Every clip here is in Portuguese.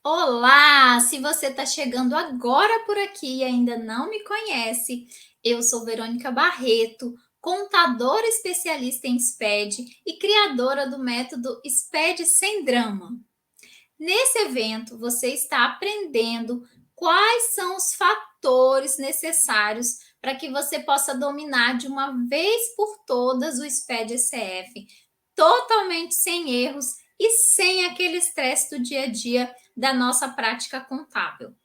Olá! Se você está chegando agora por aqui e ainda não me conhece, eu sou Verônica Barreto, contadora especialista em SPED e criadora do método SPED sem drama. Nesse evento, você está aprendendo quais são os fatores necessários para que você possa dominar de uma vez por todas o SPED ECF, totalmente sem erros e sem aquele estresse do dia a dia da nossa prática contábil.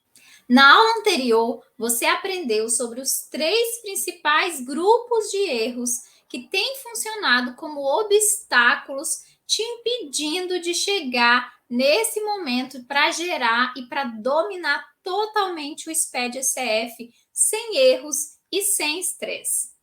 Na aula anterior, você aprendeu sobre os três principais grupos de erros que têm funcionado como obstáculos te impedindo de chegar nesse momento para gerar e para dominar totalmente o SPED ECF sem erros e sem estresse.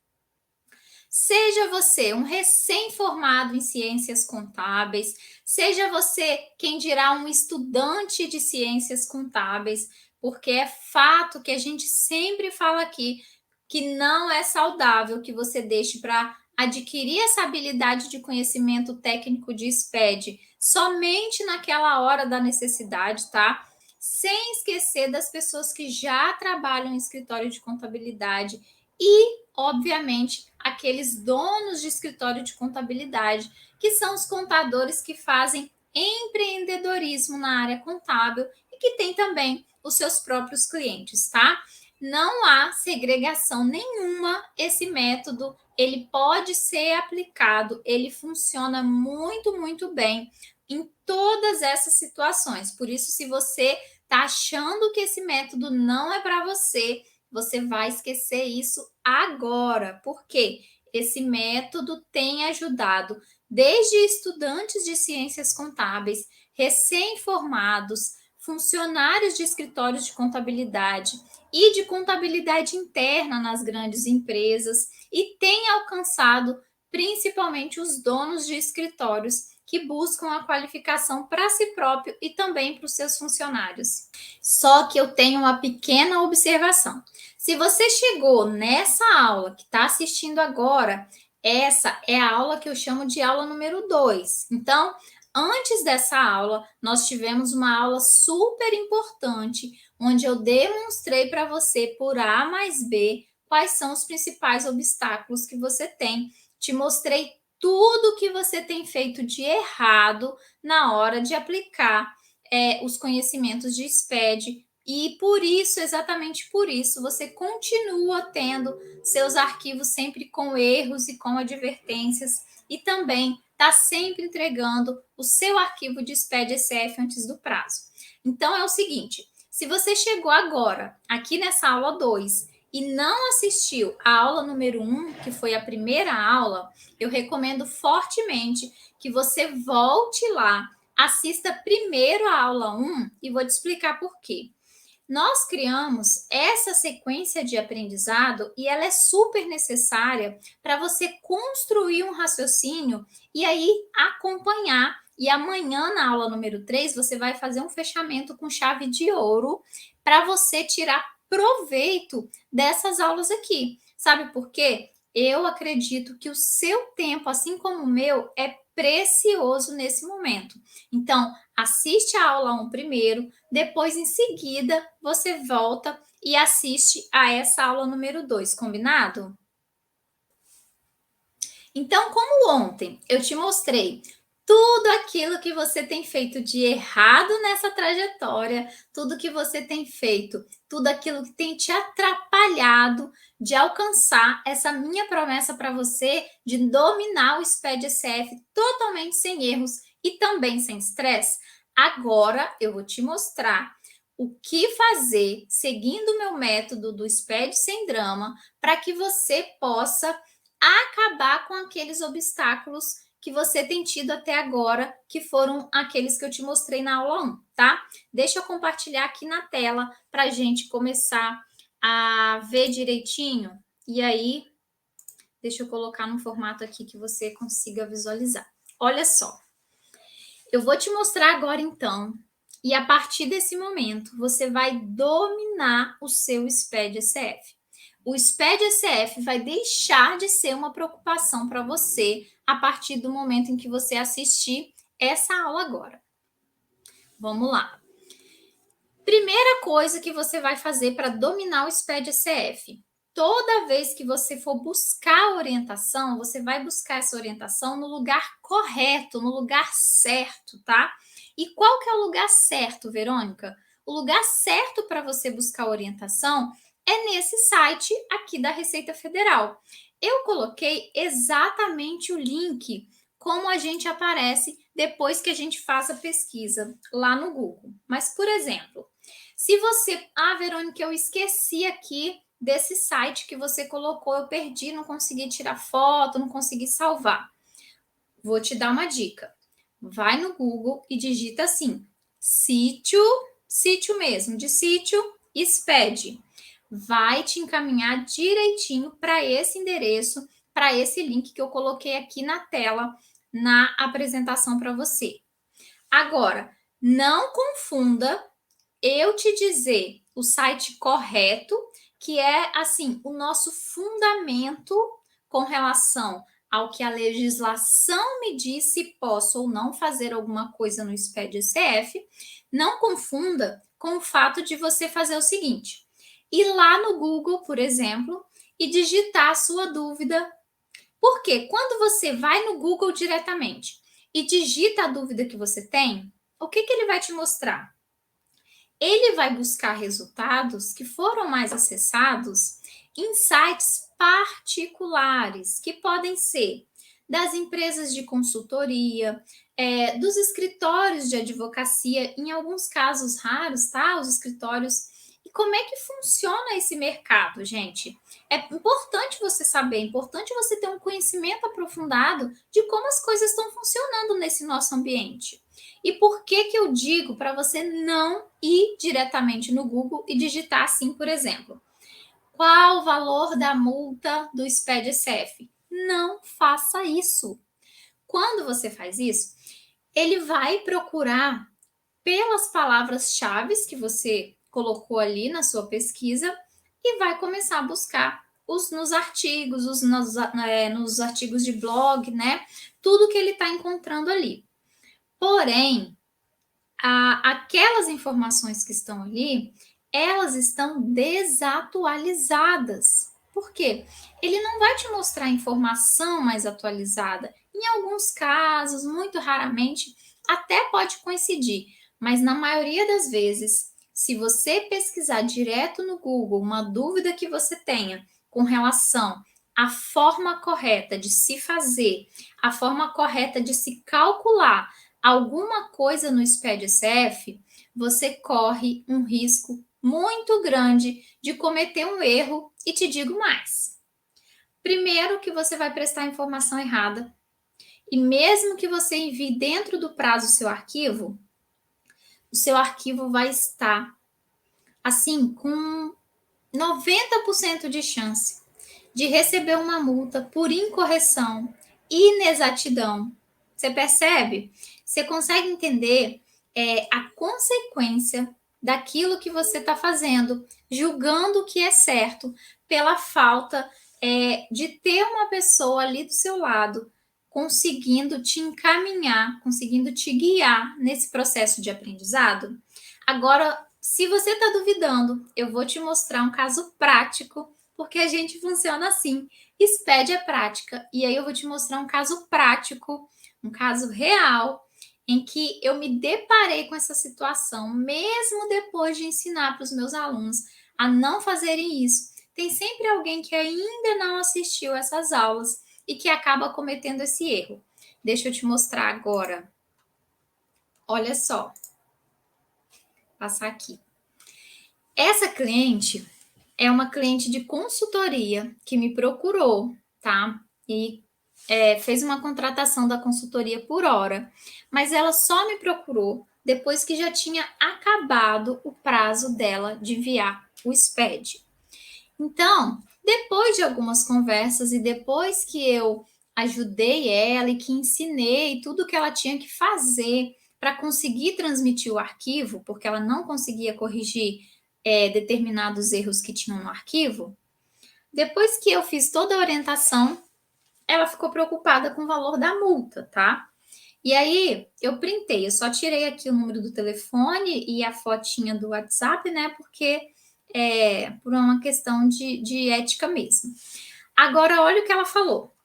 Seja você um recém-formado em ciências contábeis, seja você quem dirá um estudante de ciências contábeis, porque é fato que a gente sempre fala aqui que não é saudável que você deixe para adquirir essa habilidade de conhecimento técnico de SPED somente naquela hora da necessidade, tá? Sem esquecer das pessoas que já trabalham em escritório de contabilidade e, obviamente, aqueles donos de escritório de contabilidade, que são os contadores que fazem empreendedorismo na área contábil e que tem também os seus próprios clientes, tá? Não há segregação nenhuma. Esse método, ele pode ser aplicado, ele funciona muito, muito bem em todas essas situações. Por isso, se você está achando que esse método não é para você, você vai esquecer isso agora, porque esse método tem ajudado desde estudantes de ciências contábeis, recém-formados, funcionários de escritórios de contabilidade e de contabilidade interna nas grandes empresas e tem alcançado principalmente os donos de escritórios que buscam a qualificação para si próprio e também para os seus funcionários. Só que eu tenho uma pequena observação. Se você chegou nessa aula que está assistindo agora, essa é a aula que eu chamo de aula número 2. Então, antes dessa aula, nós tivemos uma aula super importante, onde eu demonstrei para você, por A mais B, quais são os principais obstáculos que você tem. Te mostrei tudo que você tem feito de errado na hora de aplicar os conhecimentos de SPED. E por isso, exatamente por isso, você continua tendo seus arquivos sempre com erros e com advertências e também está sempre entregando o seu arquivo de SPED ECF antes do prazo. Então é o seguinte, se você chegou agora aqui nessa aula 2 e não assistiu a aula número 1, que foi a primeira aula, eu recomendo fortemente que você volte lá, assista primeiro a aula 1 e vou te explicar por quê. Nós criamos essa sequência de aprendizado e ela é super necessária para você construir um raciocínio e aí acompanhar. E amanhã, na aula número 3, você vai fazer um fechamento com chave de ouro para você tirar proveito dessas aulas aqui. Sabe por quê? Eu acredito que o seu tempo, assim como o meu, é precioso nesse momento. Então, assiste a aula 1 primeiro, depois, em seguida, você volta e assiste a essa aula número 2, combinado? Então, como ontem eu te mostrei tudo aquilo que você tem feito de errado nessa trajetória, tudo que você tem feito, tudo aquilo que tem te atrapalhado de alcançar essa minha promessa para você de dominar o SPED ECF totalmente sem erros e também sem estresse, agora eu vou te mostrar o que fazer seguindo o meu método do SPED sem drama para que você possa acabar com aqueles obstáculos que você tem tido até agora, que foram aqueles que eu te mostrei na aula 1, tá? Deixa eu compartilhar aqui na tela para a gente começar a ver direitinho. E aí, deixa eu colocar no formato aqui que você consiga visualizar. Olha só, eu vou te mostrar agora então, e a partir desse momento, você vai dominar o seu SPED ECF. O SPED ECF vai deixar de ser uma preocupação para você a partir do momento em que você assistir essa aula agora. Vamos lá. Primeira coisa que você vai fazer para dominar o SPED-ECF. Toda vez que você for buscar orientação, você vai buscar essa orientação no lugar correto, no lugar certo, tá? E qual que é o lugar certo, Verônica? O lugar certo para você buscar orientação é nesse site aqui da Receita Federal. Eu coloquei exatamente o link como a gente aparece depois que a gente faz a pesquisa lá no Google. Mas, por exemplo, se você, Verônica, eu esqueci aqui desse site que você colocou, eu perdi, não consegui tirar foto, não consegui salvar. Vou te dar uma dica. Vai no Google e digita assim: sítio mesmo, de sítio, SPED. Vai te encaminhar direitinho para esse endereço, para esse link que eu coloquei aqui na tela, na apresentação para você. Agora, não confunda eu te dizer o site correto, que é assim, o nosso fundamento com relação ao que a legislação me diz se posso ou não fazer alguma coisa no SPED-ECF, não confunda com o fato de você fazer o seguinte: ir lá no Google, por exemplo, e digitar a sua dúvida. Porque quando você vai no Google diretamente e digita a dúvida que você tem, o que ele vai te mostrar? Ele vai buscar resultados que foram mais acessados em sites particulares, que podem ser das empresas de consultoria, dos escritórios de advocacia, em alguns casos raros, tá? Os escritórios. E como é que funciona esse mercado, gente? É importante você saber, é importante você ter um conhecimento aprofundado de como as coisas estão funcionando nesse nosso ambiente. E por que que eu digo para você não ir diretamente no Google e digitar assim, por exemplo, qual o valor da multa do SPED-ECF? Não faça isso. Quando você faz isso, ele vai procurar pelas palavras-chave que você colocou ali na sua pesquisa e vai começar a buscar nos artigos, nos artigos de blog, né? Tudo que ele está encontrando ali. Porém, aquelas informações que estão ali, elas estão desatualizadas. Por quê? Ele não vai te mostrar informação mais atualizada. Em alguns casos, muito raramente, até pode coincidir, mas na maioria das vezes, se você pesquisar direto no Google uma dúvida que você tenha com relação à forma correta de se fazer, a forma correta de se calcular alguma coisa no SPED-ECF, você corre um risco muito grande de cometer um erro. E te digo mais. Primeiro, que você vai prestar informação errada. E mesmo que você envie dentro do prazo o seu arquivo vai estar assim com 90% de chance de receber uma multa por incorreção, inexatidão. Você percebe? Você consegue entender a consequência daquilo que você está fazendo, julgando que é certo, pela falta de ter uma pessoa ali do seu lado conseguindo te encaminhar, conseguindo te guiar nesse processo de aprendizado. Agora, se você está duvidando, eu vou te mostrar um caso prático, porque a gente funciona assim. SPED é prática. E aí eu vou te mostrar um caso prático, um caso real, em que eu me deparei com essa situação, mesmo depois de ensinar para os meus alunos a não fazerem isso. Tem sempre alguém que ainda não assistiu essas aulas e que acaba cometendo esse erro. Deixa eu te mostrar agora. Olha só. Vou passar aqui. Essa cliente é uma cliente de consultoria que me procurou, tá? E fez uma contratação da consultoria por hora, mas ela só me procurou depois que já tinha acabado o prazo dela de enviar o SPED. Então, depois de algumas conversas e depois que eu ajudei ela e que ensinei tudo que ela tinha que fazer para conseguir transmitir o arquivo, porque ela não conseguia corrigir determinados erros que tinham no arquivo, depois que eu fiz toda a orientação, ela ficou preocupada com o valor da multa, tá? E aí, eu printei, eu só tirei aqui o número do telefone e a fotinha do WhatsApp, né? Porque é por uma questão de ética mesmo. Agora, olha o que ela falou.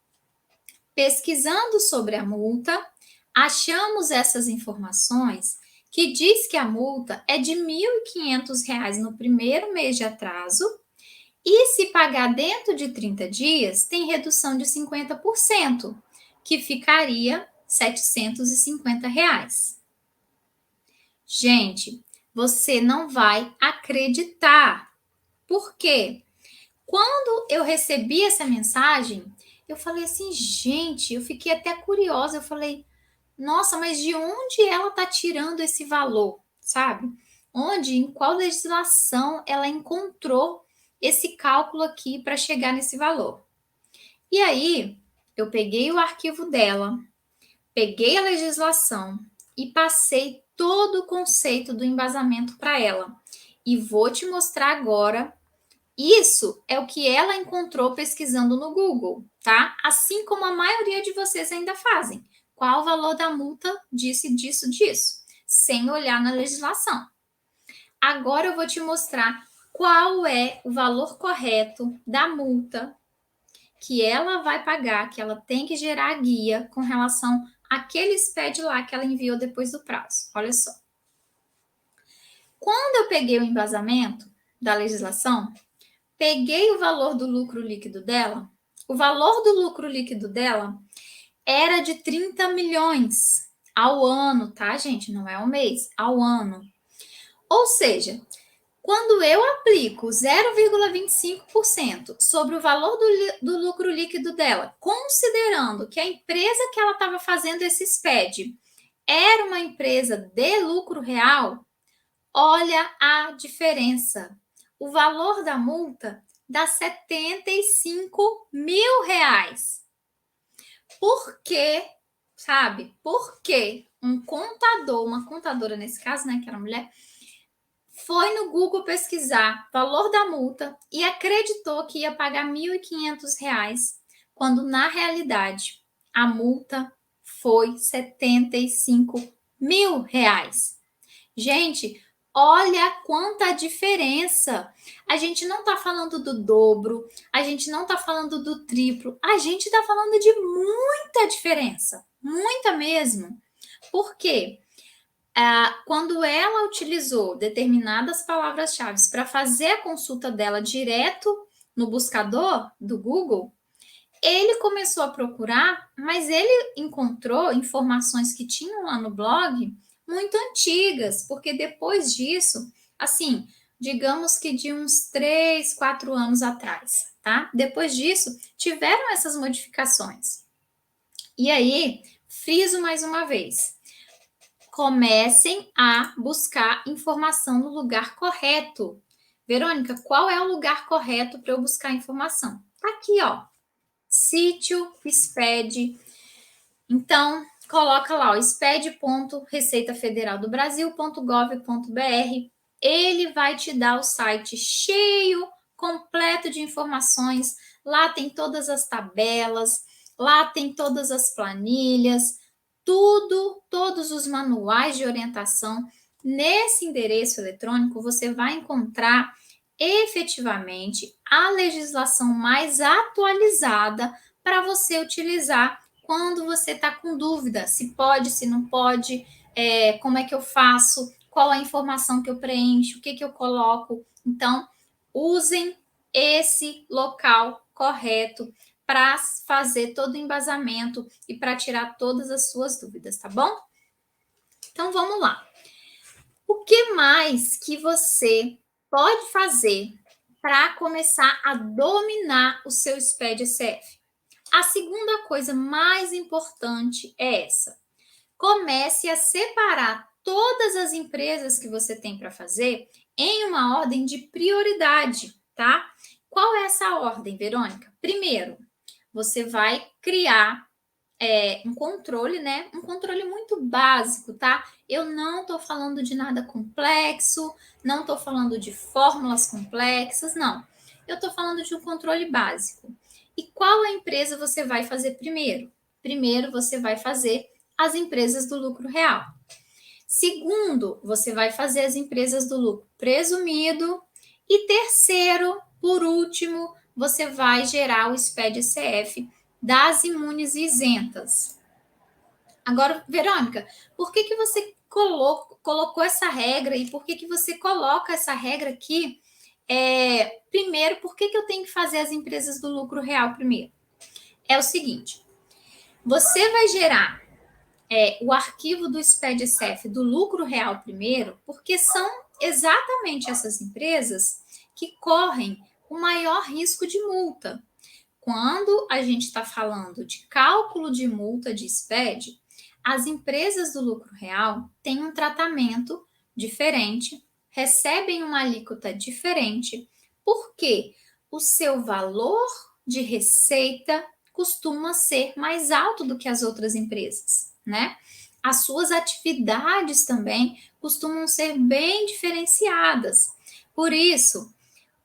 Pesquisando sobre a multa, achamos essas informações que diz que a multa é de R$ 1.500 no primeiro mês de atraso e se pagar dentro de 30 dias, tem redução de 50%, que ficaria R$ 750. Gente, você não vai acreditar. Por quê? Quando eu recebi essa mensagem, eu falei assim, gente, eu fiquei até curiosa. Eu falei, nossa, mas de onde ela está tirando esse valor, sabe? Onde, em qual legislação ela encontrou esse cálculo aqui para chegar nesse valor? E aí, eu peguei o arquivo dela, peguei a legislação e passei todo o conceito do embasamento para ela. E vou te mostrar agora. Isso é o que ela encontrou pesquisando no Google, tá? Assim como a maioria de vocês ainda fazem. Qual o valor da multa disso, disso, sem olhar na legislação. Agora eu vou te mostrar qual é o valor correto da multa que ela vai pagar, que ela tem que gerar a guia com relação àquele SPED lá que ela enviou depois do prazo. Olha só. Quando eu peguei o embasamento da legislação, peguei o valor do lucro líquido dela, o valor do lucro líquido dela era de 30 milhões ao ano, tá, gente? Não é ao mês, ao ano. Ou seja, quando eu aplico 0,25% sobre o valor do lucro líquido dela, considerando que a empresa que ela estava fazendo esse SPED era uma empresa de lucro real, olha a diferença. O valor da multa dá R$ 75 mil. Por quê? Sabe? Por que um contador, uma contadora nesse caso, né, que era mulher, foi no Google pesquisar valor da multa e acreditou que ia pagar R$ 1.500, quando na realidade a multa foi R$ 75 mil. Gente, olha quanta diferença. A gente não está falando do dobro, a gente não está falando do triplo, a gente está falando de muita diferença, muita mesmo. Por quê? Quando ela utilizou determinadas palavras-chave para fazer a consulta dela direto no buscador do Google, ele começou a procurar, mas ele encontrou informações que tinham lá no blog muito antigas, porque depois disso, assim, digamos que de uns 3, 4 anos atrás, tá? Depois disso, tiveram essas modificações. E aí, friso mais uma vez, comecem a buscar informação no lugar correto. Verônica, qual é o lugar correto para eu buscar informação? Tá aqui, ó. Sítio SPED. Então, coloca lá, o sped.receitafederaldobrasil.gov.br. Ele vai te dar o site cheio, completo de informações. Lá tem todas as tabelas, lá tem todas as planilhas, tudo, todos os manuais de orientação. Nesse endereço eletrônico, você vai encontrar efetivamente a legislação mais atualizada para você utilizar quando você está com dúvida, se pode, se não pode, como é que eu faço, qual a informação que eu preencho, o que eu coloco. Então, usem esse local correto para fazer todo o embasamento e para tirar todas as suas dúvidas, tá bom? Então, vamos lá. O que mais que você pode fazer para começar a dominar o seu SPED ECF? A segunda coisa mais importante é essa. Comece a separar todas as empresas que você tem para fazer em uma ordem de prioridade, tá? Qual é essa ordem, Verônica? Primeiro, você vai criar um controle, né? Um controle muito básico, tá? Eu não estou falando de nada complexo, não estou falando de fórmulas complexas, não. Eu estou falando de um controle básico. E qual a empresa você vai fazer primeiro? Primeiro você vai fazer as empresas do lucro real. Segundo, você vai fazer as empresas do lucro presumido. E terceiro, por último, você vai gerar o SPED-CF das imunes isentas. Agora, Verônica, por que você colocou essa regra e por que você coloca essa regra aqui? Primeiro, por que eu tenho que fazer as empresas do lucro real primeiro? É o seguinte, você vai gerar o arquivo do SPED-CF do lucro real primeiro, porque são exatamente essas empresas que correm o maior risco de multa. Quando a gente está falando de cálculo de multa de SPED, as empresas do lucro real têm um tratamento diferente, recebem uma alíquota diferente, porque o seu valor de receita costuma ser mais alto do que as outras empresas, né? As suas atividades também costumam ser bem diferenciadas. Por isso,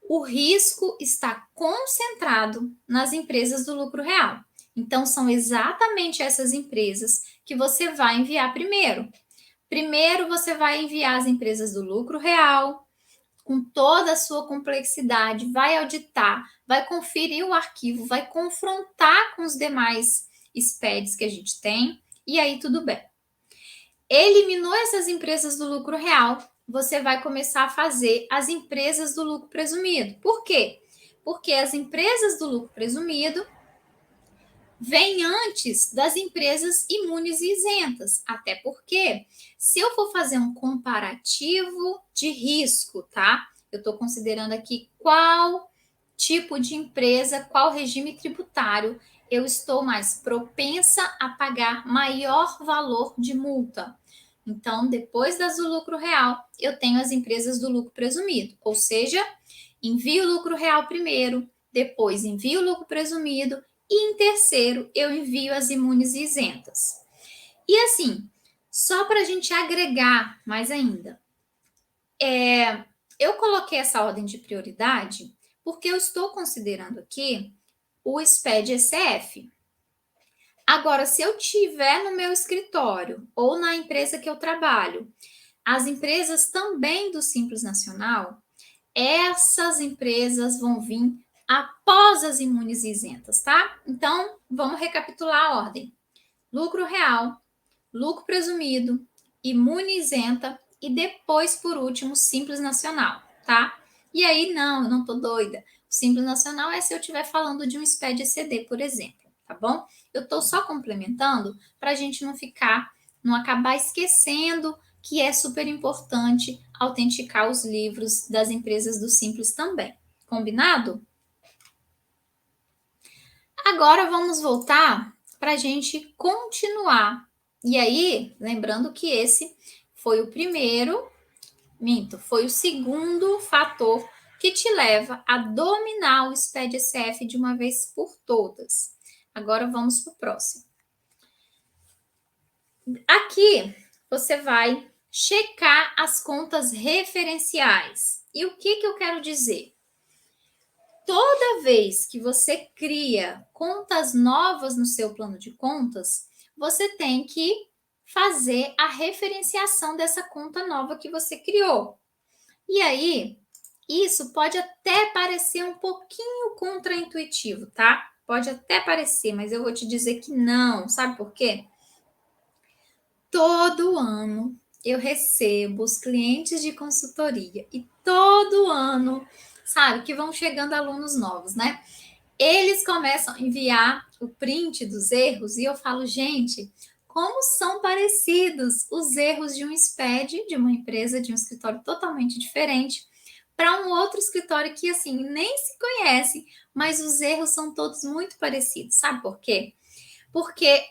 o risco está concentrado nas empresas do lucro real. Então, são exatamente essas empresas que você vai enviar primeiro. Primeiro, você vai enviar as empresas do lucro real, com toda a sua complexidade, vai auditar, vai conferir o arquivo, vai confrontar com os demais SPEDs que a gente tem, e aí tudo bem. Eliminou essas empresas do lucro real, você vai começar a fazer as empresas do lucro presumido. Por quê? Porque as empresas do lucro presumido vêm antes das empresas imunes e isentas. Até porque, se eu for fazer um comparativo de risco, tá? Eu estou considerando aqui qual tipo de empresa, qual regime tributário eu estou mais propensa a pagar maior valor de multa. Então, depois das do lucro real, eu tenho as empresas do lucro presumido, ou seja, envio o lucro real primeiro, depois envio o lucro presumido e em terceiro eu envio as imunes e isentas. E assim, só para a gente agregar mais ainda, eu coloquei essa ordem de prioridade porque eu estou considerando aqui o SPED-ECF. Agora, se eu tiver no meu escritório ou na empresa que eu trabalho, as empresas também do Simples Nacional, essas empresas vão vir após as imunes isentas, tá? Então, vamos recapitular a ordem. Lucro real, lucro presumido, imune isenta e depois, por último, Simples Nacional, tá? E aí, não tô doida. O Simples Nacional é se eu estiver falando de um SPED-ECD, por exemplo, tá bom? Eu estou só complementando para a gente não acabar esquecendo que é super importante autenticar os livros das empresas do Simples também. Combinado? Agora vamos voltar para a gente continuar. E aí, lembrando que esse foi o primeiro, foi o segundo fator que te leva a dominar o SPED-CF de uma vez por todas. Agora vamos para o próximo. Aqui você vai checar as contas referenciais. E o que eu quero dizer? Toda vez que você cria contas novas no seu plano de contas, você tem que fazer a referenciação dessa conta nova que você criou. E aí, isso pode até parecer um pouquinho contraintuitivo, tá? Pode até parecer, mas eu vou te dizer que não. Sabe por quê? Todo ano eu recebo os clientes de consultoria e todo ano, sabe, que vão chegando alunos novos, né? Eles começam a enviar o print dos erros e eu falo, gente, como são parecidos os erros de um SPED, de uma empresa, de um escritório totalmente diferente, para um outro escritório que, assim, nem se conhece, mas os erros são todos muito parecidos. Sabe por quê? Porque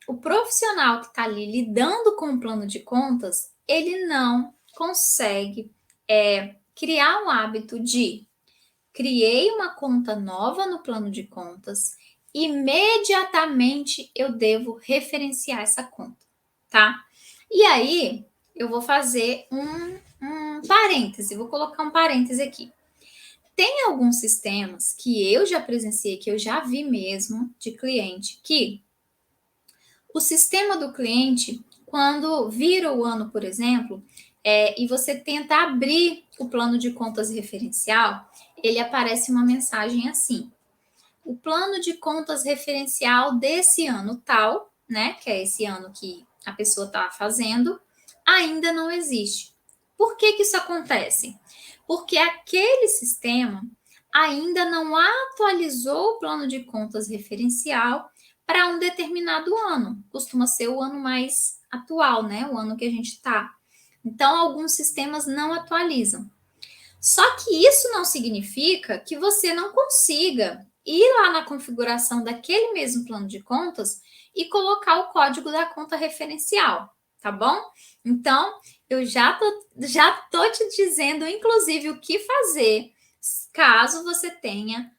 o profissional que está ali lidando com o plano de contas, ele não consegue criar um hábito de criei uma conta nova no plano de contas, imediatamente eu devo referenciar essa conta, tá? E aí eu vou fazer um parêntese, vou colocar um parêntese aqui. Tem alguns sistemas que eu já presenciei, que eu já vi mesmo de cliente, que O sistema do cliente, quando vira o ano, por exemplo, e você tenta abrir o plano de contas referencial, ele aparece uma mensagem assim: o plano de contas referencial desse ano tal, né, que é esse ano que a pessoa está fazendo, ainda não existe. Por que que isso acontece? Porque aquele sistema ainda não atualizou o plano de contas referencial para um determinado ano. Costuma ser o ano mais atual, né? O ano que a gente está. Então, alguns sistemas não atualizam. Só que isso não significa que você não consiga ir lá na configuração daquele mesmo plano de contas e colocar o código da conta referencial, tá bom? Então, eu já tô te dizendo, inclusive, o que fazer caso você tenha,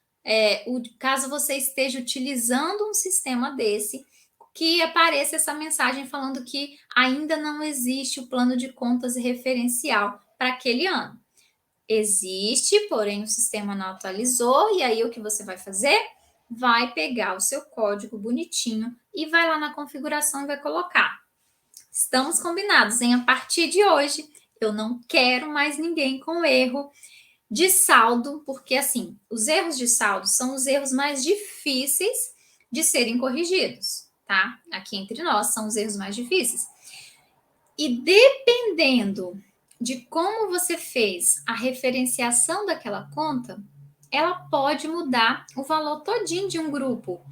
caso você esteja utilizando um sistema desse, que apareça essa mensagem falando que ainda não existe o plano de contas referencial para aquele ano. Existe, porém o sistema não atualizou, e aí o que você vai fazer? Vai pegar o seu código bonitinho e vai lá na configuração e vai colocar. Estamos combinados, hein? A partir de hoje, eu não quero mais ninguém com erro de saldo, porque assim, os erros de saldo são os erros mais difíceis de serem corrigidos, tá? Aqui entre nós são os erros mais difíceis. E dependendo de como você fez a referenciação daquela conta, ela pode mudar o valor todinho de um grupo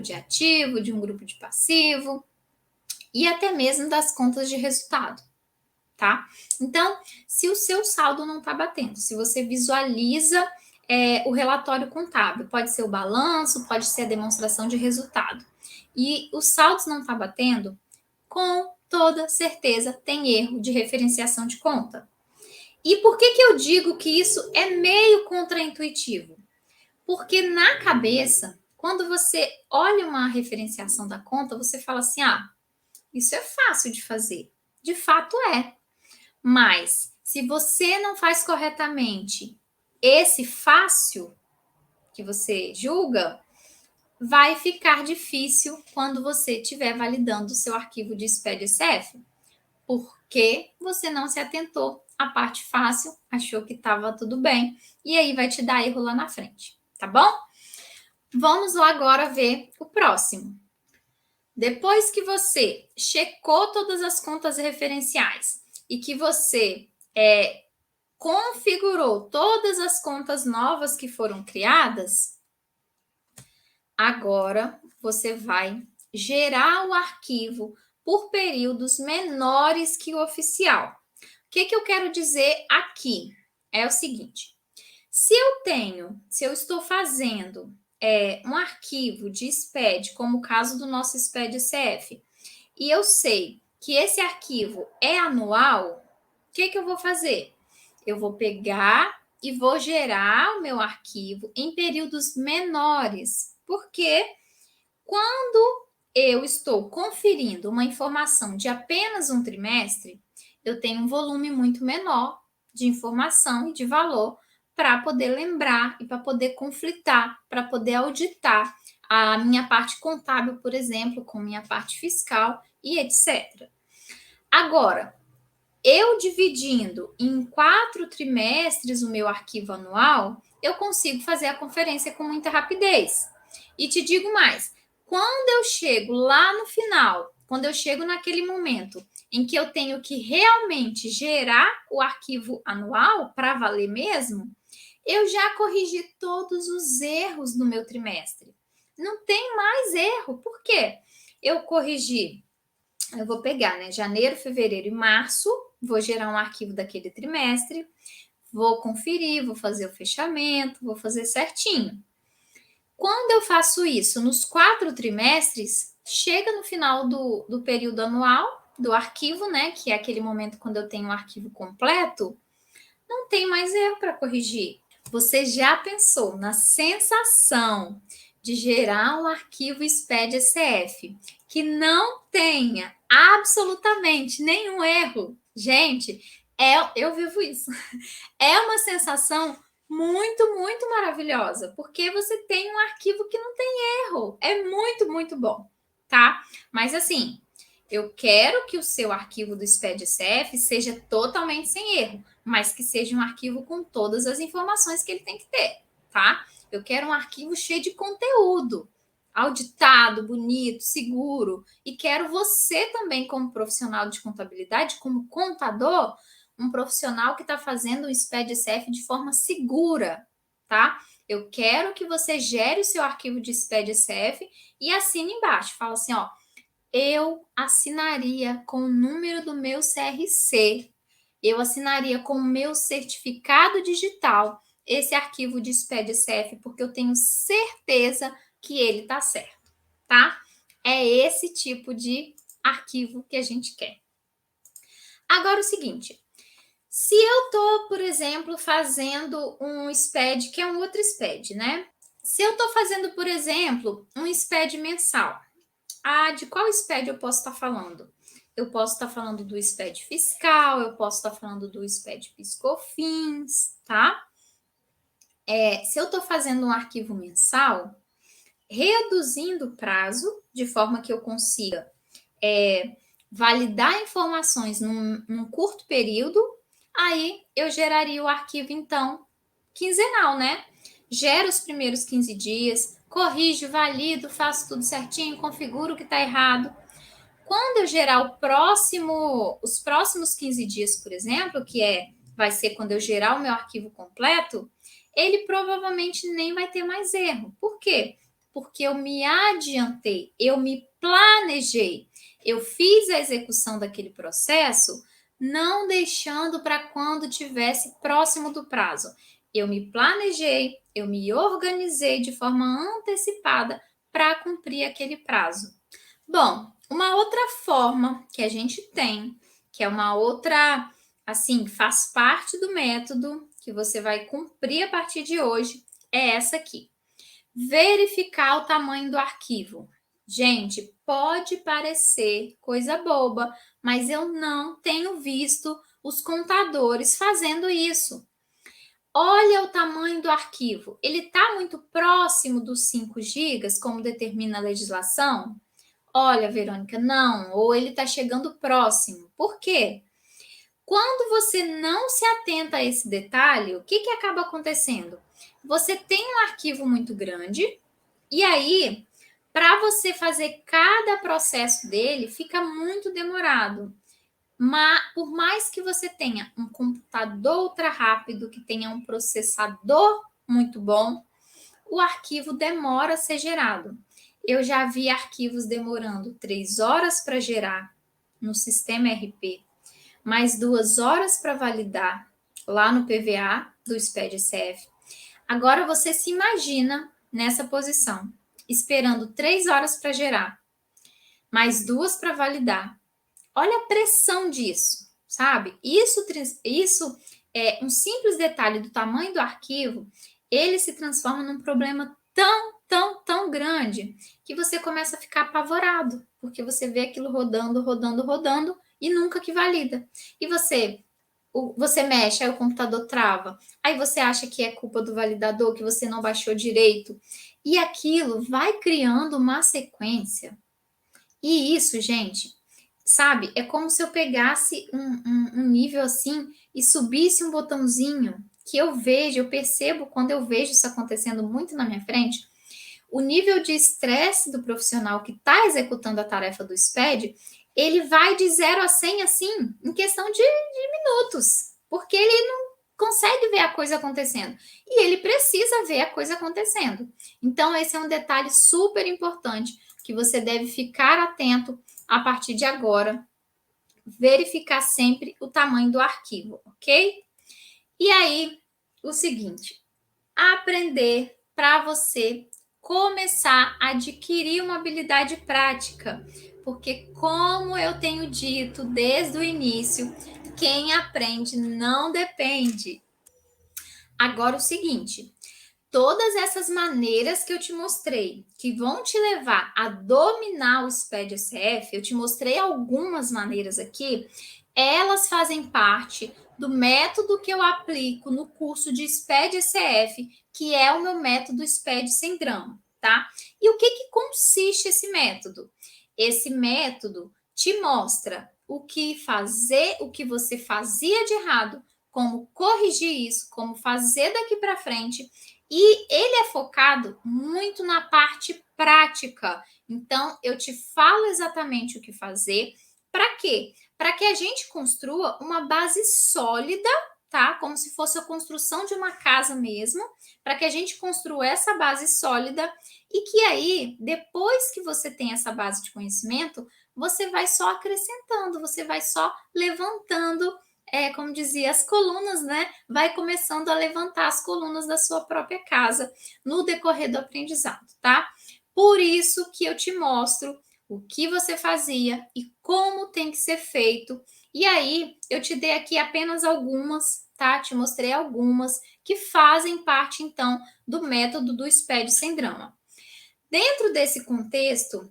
de ativo, de um grupo de passivo e até mesmo das contas de resultado, tá? Então, se o seu saldo não está batendo, se você visualiza o relatório contábil, pode ser o balanço, pode ser a demonstração de resultado, e os saldos não está batendo, com toda certeza tem erro de referenciação de conta. E por que que eu digo que isso é meio contraintuitivo? Porque na cabeça, quando você olha uma referenciação da conta, você fala assim: ah, isso é fácil de fazer. De fato é. Mas se você não faz corretamente esse fácil que você julga, vai ficar difícil quando você estiver validando o seu arquivo de SPED-SF, porque você não se atentou à parte fácil, achou que estava tudo bem, e aí vai te dar erro lá na frente, tá bom? Vamos lá agora ver o próximo. Depois que você checou todas as contas referenciais e que você configurou todas as contas novas que foram criadas, agora você vai gerar o arquivo por períodos menores que o oficial. O que eu quero dizer aqui? É o seguinte: se eu estou fazendo um arquivo de SPED, como o caso do nosso SPED-CF, e eu sei que esse arquivo é anual, o que eu vou fazer? Eu vou pegar e vou gerar o meu arquivo em períodos menores, porque quando eu estou conferindo uma informação de apenas um trimestre, eu tenho um volume muito menor de informação e de valor para poder lembrar e para poder conflitar, para poder auditar a minha parte contábil, por exemplo, com minha parte fiscal e etc. Agora, eu dividindo em 4 trimestres o meu arquivo anual, eu consigo fazer a conferência com muita rapidez. E te digo mais, quando eu chego lá no final, quando eu chego naquele momento em que eu tenho que realmente gerar o arquivo anual para valer mesmo, eu já corrigi todos os erros do meu trimestre. Não tem mais erro. Por quê? Eu corrigi, eu vou pegar, né, janeiro, fevereiro e março, vou gerar um arquivo daquele trimestre, vou conferir, vou fazer o fechamento, vou fazer certinho. Quando eu faço isso nos 4 trimestres, chega no final do período anual do arquivo, né, que é aquele momento quando eu tenho um arquivo completo, não tem mais erro para corrigir. Você já pensou na sensação de gerar um arquivo SPED-SF que não tenha absolutamente nenhum erro? Gente, eu vivo isso. É uma sensação muito, muito maravilhosa, porque você tem um arquivo que não tem erro. É muito, muito bom, tá? Mas assim, eu quero que o seu arquivo do SPED-CF seja totalmente sem erro, mas que seja um arquivo com todas as informações que ele tem que ter, tá? Eu quero um arquivo cheio de conteúdo, auditado, bonito, seguro, e quero você também, como profissional de contabilidade, como contador, um profissional que está fazendo o SPED-CF de forma segura, tá? Eu quero que você gere o seu arquivo de SPED-CF e assine embaixo. Fala assim, ó, eu assinaria com o número do meu CRC, eu assinaria com o meu certificado digital esse arquivo de SPED-CF, porque eu tenho certeza que ele está certo, tá? É esse tipo de arquivo que a gente quer. Agora o seguinte, se eu estou, por exemplo, fazendo um SPED, que é um outro SPED, né? Se eu estou fazendo, por exemplo, um SPED mensal, de qual SPED eu posso estar falando? Eu posso estar falando do SPED fiscal, eu posso estar falando do SPED PIS/COFINS, tá? Se eu estou fazendo um arquivo mensal, reduzindo o prazo, de forma que eu consiga validar informações num curto período, aí eu geraria o arquivo, então, quinzenal, né? Gero os primeiros 15 dias, corrijo, valido, faço tudo certinho, configuro o que está errado. Quando eu gerar os próximos 15 dias, por exemplo, vai ser quando eu gerar o meu arquivo completo, ele provavelmente nem vai ter mais erro. Por quê? Porque eu me adiantei, eu me planejei, eu fiz a execução daquele processo, não deixando para quando tivesse próximo do prazo. Eu me planejei, eu me organizei de forma antecipada para cumprir aquele prazo. Bom, uma outra forma que a gente tem, que é uma outra, assim, faz parte do método que você vai cumprir a partir de hoje, é essa aqui. Verificar o tamanho do arquivo. Gente, pode parecer coisa boba, mas eu não tenho visto os contadores fazendo isso. Olha o tamanho do arquivo. Ele está muito próximo dos 5 gigas, como determina a legislação? Olha, Verônica, não, ou ele está chegando próximo. Por quê? Quando você não se atenta a esse detalhe, o que acaba acontecendo? Você tem um arquivo muito grande, e aí, para você fazer cada processo dele, fica muito demorado. Mas, por mais que você tenha um computador ultra rápido, que tenha um processador muito bom, o arquivo demora a ser gerado. Eu já vi arquivos demorando 3 horas para gerar no sistema RP, mais 2 horas para validar lá no PVA do SPED-CF. Agora você se imagina nessa posição, esperando 3 horas para gerar, mais 2 para validar. Olha a pressão disso, sabe? Isso é um simples detalhe do tamanho do arquivo, ele se transforma num problema tão grande que você começa a ficar apavorado, porque você vê aquilo rodando e nunca que valida. E você mexe, aí o computador trava, aí você acha que é culpa do validador, que você não baixou direito, e aquilo vai criando uma sequência. E isso, gente, sabe, é como se eu pegasse um nível assim e subisse um botãozinho que eu percebo quando eu vejo isso acontecendo muito na minha frente, o nível de estresse do profissional que está executando a tarefa do SPED, ele vai de 0 a 100 assim, em questão de minutos, porque ele não consegue ver a coisa acontecendo. E ele precisa ver a coisa acontecendo. Então, esse é um detalhe super importante que você deve ficar atento a partir de agora. Verificar sempre o tamanho do arquivo, ok? E aí, o seguinte, aprender para você começar a adquirir uma habilidade prática, porque como eu tenho dito desde o início, quem aprende não depende. Agora o seguinte, todas essas maneiras que eu te mostrei, que vão te levar a dominar o SPED-CF, eu te mostrei algumas maneiras aqui, elas fazem parte do método que eu aplico no curso de SPED-CF, que é o meu método SPED sem drama, tá? E o que consiste esse método? Esse método te mostra o que fazer, o que você fazia de errado, como corrigir isso, como fazer daqui para frente. E ele é focado muito na parte prática. Então, eu te falo exatamente o que fazer. Para quê? Para que a gente construa uma base sólida, tá? Como se fosse a construção de uma casa mesmo, para que a gente construa essa base sólida e que aí, depois que você tem essa base de conhecimento, você vai só acrescentando, você vai só levantando, como dizia, as colunas, né? Vai começando a levantar as colunas da sua própria casa no decorrer do aprendizado, tá? Por isso que eu te mostro o que você fazia e como tem que ser feito. E aí, eu te dei aqui apenas algumas, tá? Te mostrei algumas que fazem parte, então, do método do SPED sem drama. Dentro desse contexto,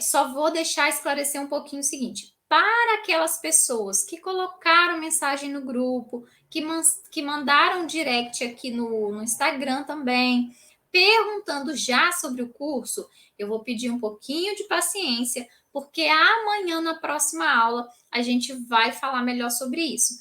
só vou deixar esclarecer um pouquinho o seguinte: para aquelas pessoas que colocaram mensagem no grupo, que mandaram direct aqui no Instagram também, perguntando já sobre o curso, eu vou pedir um pouquinho de paciência, porque amanhã, na próxima aula, a gente vai falar melhor sobre isso.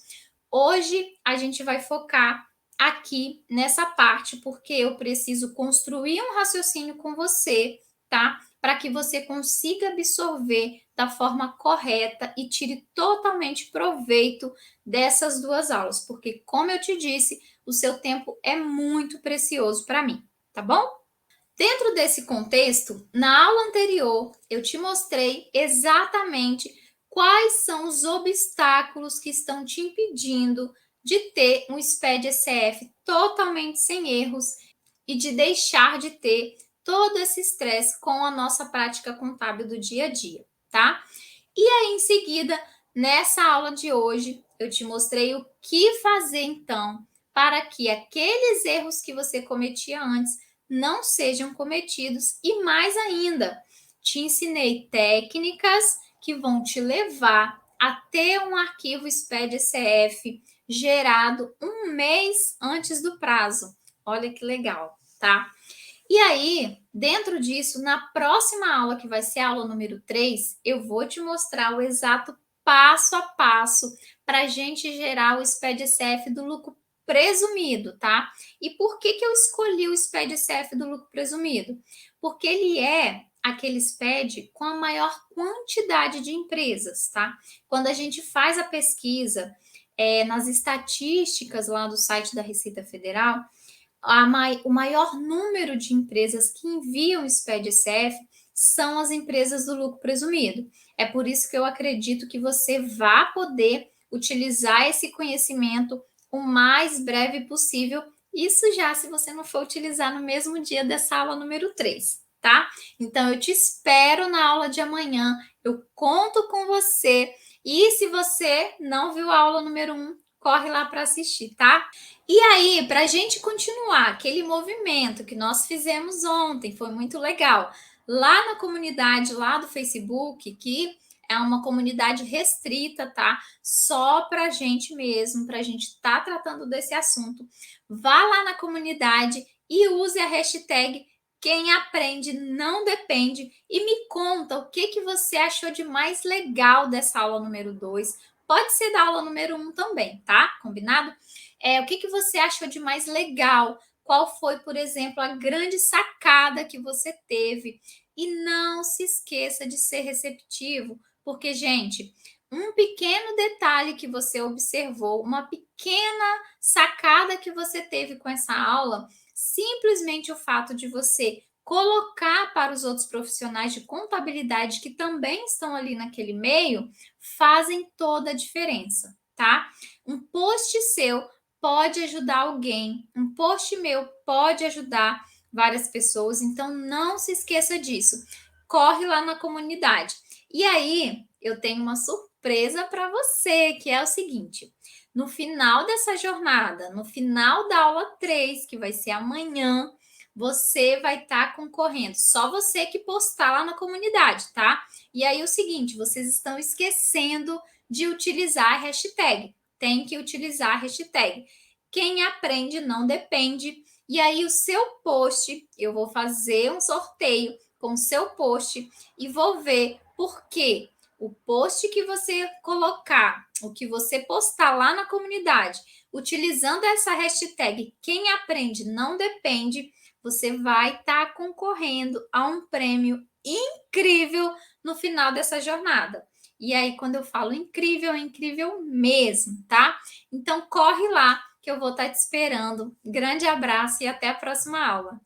Hoje, a gente vai focar aqui nessa parte, porque eu preciso construir um raciocínio com você, tá? Para que você consiga absorver da forma correta e tire totalmente proveito dessas duas aulas, porque, como eu te disse, o seu tempo é muito precioso para mim, tá bom? Dentro desse contexto, na aula anterior, eu te mostrei exatamente quais são os obstáculos que estão te impedindo de ter um SPED ECF totalmente sem erros e de deixar de ter todo esse estresse com a nossa prática contábil do dia a dia, tá? E aí, em seguida, nessa aula de hoje, eu te mostrei o que fazer então para que aqueles erros que você cometia antes não sejam cometidos e mais ainda, te ensinei técnicas que vão te levar a ter um arquivo SPED-ECF gerado um mês antes do prazo. Olha que legal, tá? E aí, dentro disso, na próxima aula, que vai ser a aula número 3, eu vou te mostrar o exato passo a passo para a gente gerar o SPED-CF do lucro presumido, tá? E por que eu escolhi o SPED-CF do lucro presumido? Porque ele é aquele SPED com a maior quantidade de empresas, tá? Quando a gente faz a pesquisa nas estatísticas lá do site da Receita Federal, o maior número de empresas que enviam SPED-CF são as empresas do lucro presumido. É por isso que eu acredito que você vai poder utilizar esse conhecimento o mais breve possível. Isso já se você não for utilizar no mesmo dia dessa aula número 3, tá? Então, eu te espero na aula de amanhã. Eu conto com você. E se você não viu a aula número 1, corre lá para assistir, tá? E aí, para a gente continuar aquele movimento que nós fizemos ontem, foi muito legal. Lá na comunidade, lá do Facebook, que é uma comunidade restrita, tá? Só para a gente mesmo, para a gente estar tratando desse assunto. Vá lá na comunidade e use a hashtag Quem Aprende Não Depende e me conta o que você achou de mais legal dessa aula número 2. Pode ser da aula número 1 também, tá? Combinado? O que você achou de mais legal? Qual foi, por exemplo, a grande sacada que você teve? E não se esqueça de ser receptivo, porque, gente, um pequeno detalhe que você observou, uma pequena sacada que você teve com essa aula, simplesmente o fato de você colocar para os outros profissionais de contabilidade que também estão ali naquele meio, fazem toda a diferença, tá? Um post seu pode ajudar alguém, um post meu pode ajudar várias pessoas, então não se esqueça disso. Corre lá na comunidade. E aí, eu tenho uma surpresa para você, que é o seguinte: no final dessa jornada, no final da aula 3, que vai ser amanhã, você vai estar concorrendo. Só você que postar lá na comunidade, tá? E aí, o seguinte, vocês estão esquecendo de utilizar a hashtag. Tem que utilizar a hashtag. Quem aprende não depende. E aí, o seu post, eu vou fazer um sorteio com o seu post e vou ver Porque o post que você colocar, o que você postar lá na comunidade, utilizando essa hashtag quem aprende não depende, você vai estar concorrendo a um prêmio incrível no final dessa jornada. E aí, quando eu falo incrível, é incrível mesmo, tá? Então, corre lá que eu vou estar te esperando. Grande abraço e até a próxima aula.